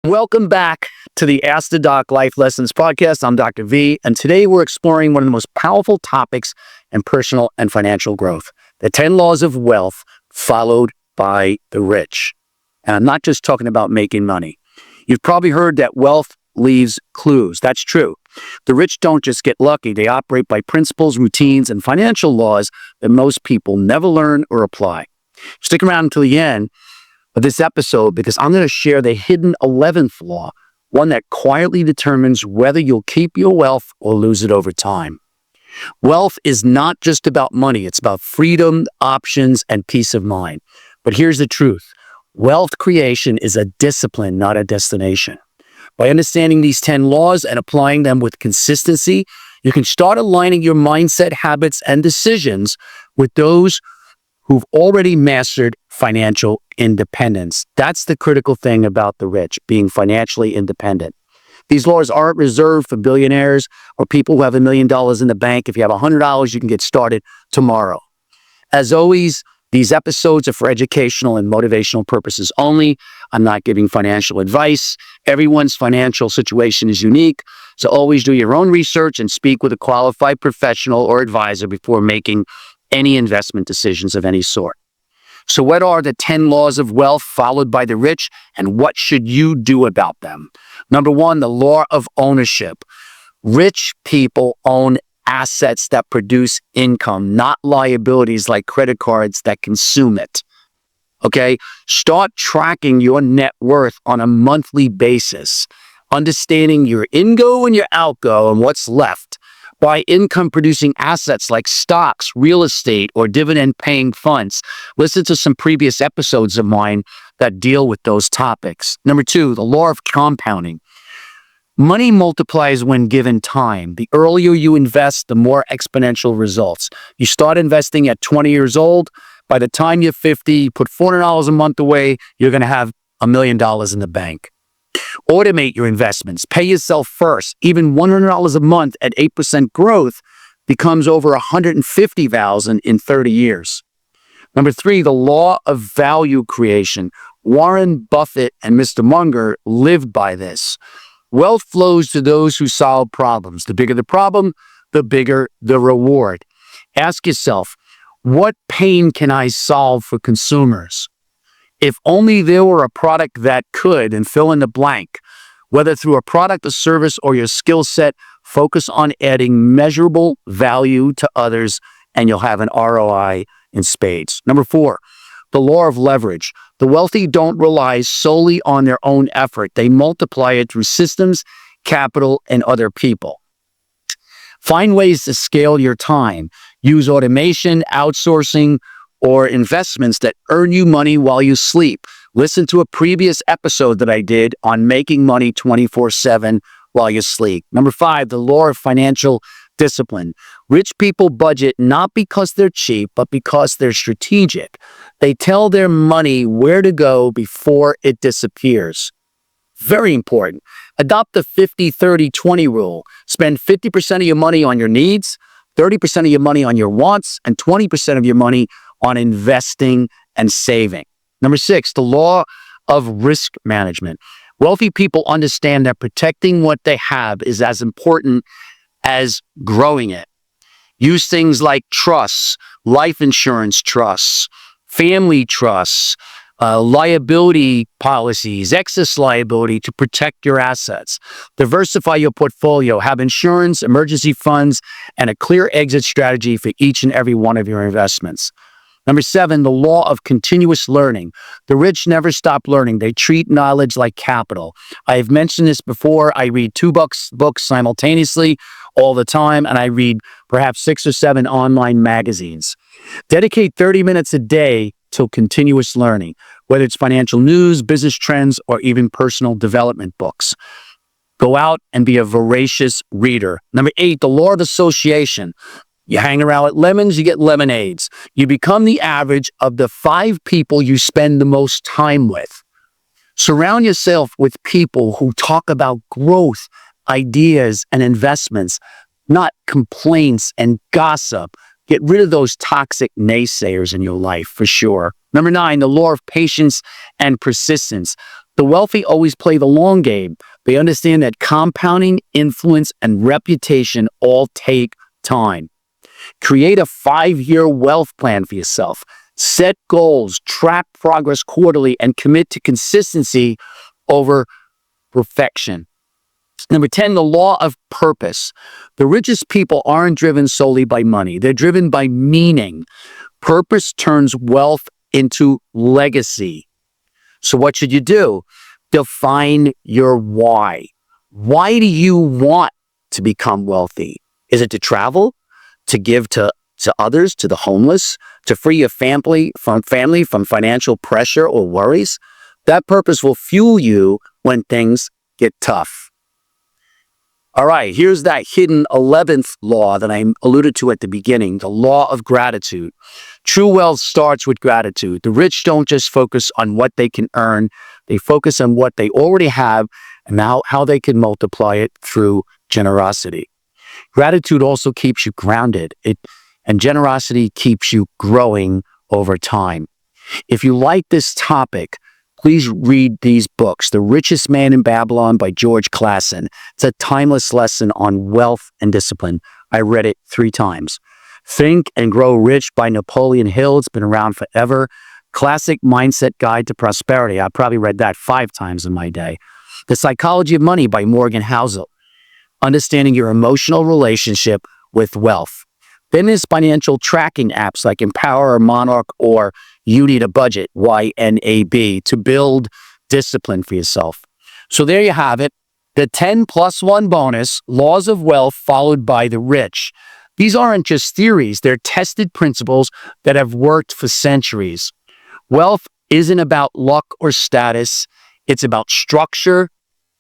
Welcome back to the Ask the Doc Life Lessons podcast. I'm Dr. V, and today we're exploring one of the most powerful topics in personal and financial growth, the 10 laws of wealth followed by the rich. And I'm not just talking about making money. You've probably heard that wealth leaves clues. That's true. The rich don't just get lucky. They operate by principles, routines, and financial laws that most people never learn or apply. Stick around until the end of this episode because I'm going to share the hidden 11th law, one that quietly determines whether you'll keep your wealth or lose it over time. Wealth is not just about money. It's about freedom, options, and peace of mind. But here's the truth. Wealth creation is a discipline, not a destination. By understanding these 10 laws and applying them with consistency, you can start aligning your mindset, habits, and decisions with those who've already mastered financial independence. That's the critical thing about the rich, being financially independent. These laws aren't reserved for billionaires or people who have $1 million in the bank. If you have $100, you can get started tomorrow. As always, these episodes are for educational and motivational purposes only. I'm not giving financial advice. Everyone's financial situation is unique, so always do your own research and speak with a qualified professional or advisor before making any investment decisions of any sort. So what are the 10 laws of wealth followed by the rich, and what should you do about them? Number 1, the law of ownership. Rich people own assets that produce income, not liabilities like credit cards that consume it. Okay? Start tracking your net worth on a monthly basis, understanding your ingo and your outgo and what's left. Buy income-producing assets like stocks, real estate, or dividend-paying funds. Listen to some previous episodes of mine that deal with those topics. Number 2, the law of compounding. Money multiplies when given time. The earlier you invest, the more exponential results. You start investing at 20 years old. By the time you're 50, you put $400 a month away, you're going to have $1 million in the bank. Automate your investments. Pay yourself first. Even $100 a month at 8% growth becomes over $150,000 in 30 years. Number 3, the law of value creation. Warren Buffett and Mr. Munger lived by this. Wealth flows to those who solve problems. The bigger the problem, the bigger the reward. Ask yourself, what pain can I solve for consumers? If only there were a product that could, and fill in the blank. Whether through a product, a service, or your skill set, focus on adding measurable value to others, and you'll have an ROI in spades. Number 4, the law of leverage. The wealthy don't rely solely on their own effort. They multiply it through systems, capital, and other people. Find ways to scale your time. Use automation, outsourcing, or investments that earn you money while you sleep. Listen to a previous episode that I did on making money 24/7 while you sleep. Number 5, the law of financial discipline. Rich people budget not because they're cheap, but because they're strategic. They tell their money where to go before it disappears. Very important. Adopt the 50-30-20 rule. Spend 50% of your money on your needs, 30% of your money on your wants, and 20% of your money on investing and saving. Number 6, the law of risk management. Wealthy people understand that protecting what they have is as important as growing it. Use things like trusts, life insurance trusts, family trusts, liability policies, excess liability to protect your assets. Diversify your portfolio, have insurance, emergency funds, and a clear exit strategy for each and every one of your investments. Number 7, the law of continuous learning. The rich never stop learning. They treat knowledge like capital. I've mentioned this before. I read 2 books simultaneously all the time, and I read perhaps 6 or 7 online magazines. Dedicate 30 minutes a day to continuous learning, whether it's financial news, business trends, or even personal development books. Go out and be a voracious reader. Number 8, the law of association. You hang around with lemons, you get lemonades. You become the average of the 5 people you spend the most time with. Surround yourself with people who talk about growth, ideas, and investments, not complaints and gossip. Get rid of those toxic naysayers in your life for sure. Number 9, the law of patience and persistence. The wealthy always play the long game. They understand that compounding, influence, and reputation all take time. Create a 5-year wealth plan for yourself. Set goals, track progress quarterly, and commit to consistency over perfection. Number 10, the law of purpose. The richest people aren't driven solely by money. They're driven by meaning. Purpose turns wealth into legacy. So what should you do? Define your why. Why do you want to become wealthy? Is it to travel, to give to others, to the homeless, to free your family from financial pressure or worries? That purpose will fuel you when things get tough. All right, here's that hidden 11th law that I alluded to at the beginning, the law of gratitude. True wealth starts with gratitude. The rich don't just focus on what they can earn. They focus on what they already have and now how they can multiply it through generosity. Gratitude also keeps you grounded, and generosity keeps you growing over time. If you like this topic, please read these books. The Richest Man in Babylon by George Clason. It's a timeless lesson on wealth and discipline. I read it 3 times. Think and Grow Rich by Napoleon Hill. It's been around forever. Classic Mindset Guide to Prosperity. I probably read that 5 times in my day. The Psychology of Money by Morgan Housel. Understanding your emotional relationship with wealth. Then there's financial tracking apps like Empower or Monarch, or You Need a Budget, YNAB, to build discipline for yourself. So there you have it. The 10 plus 1 bonus, laws of wealth followed by the rich. These aren't just theories. They're tested principles that have worked for centuries. Wealth isn't about luck or status. It's about structure,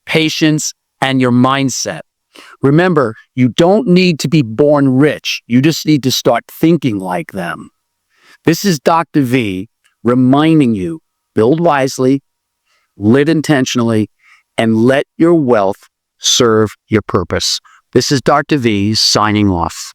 patience, and your mindset. Remember, you don't need to be born rich. You just need to start thinking like them. This is Dr. V reminding you, build wisely, live intentionally, and let your wealth serve your purpose. This is Dr. V signing off.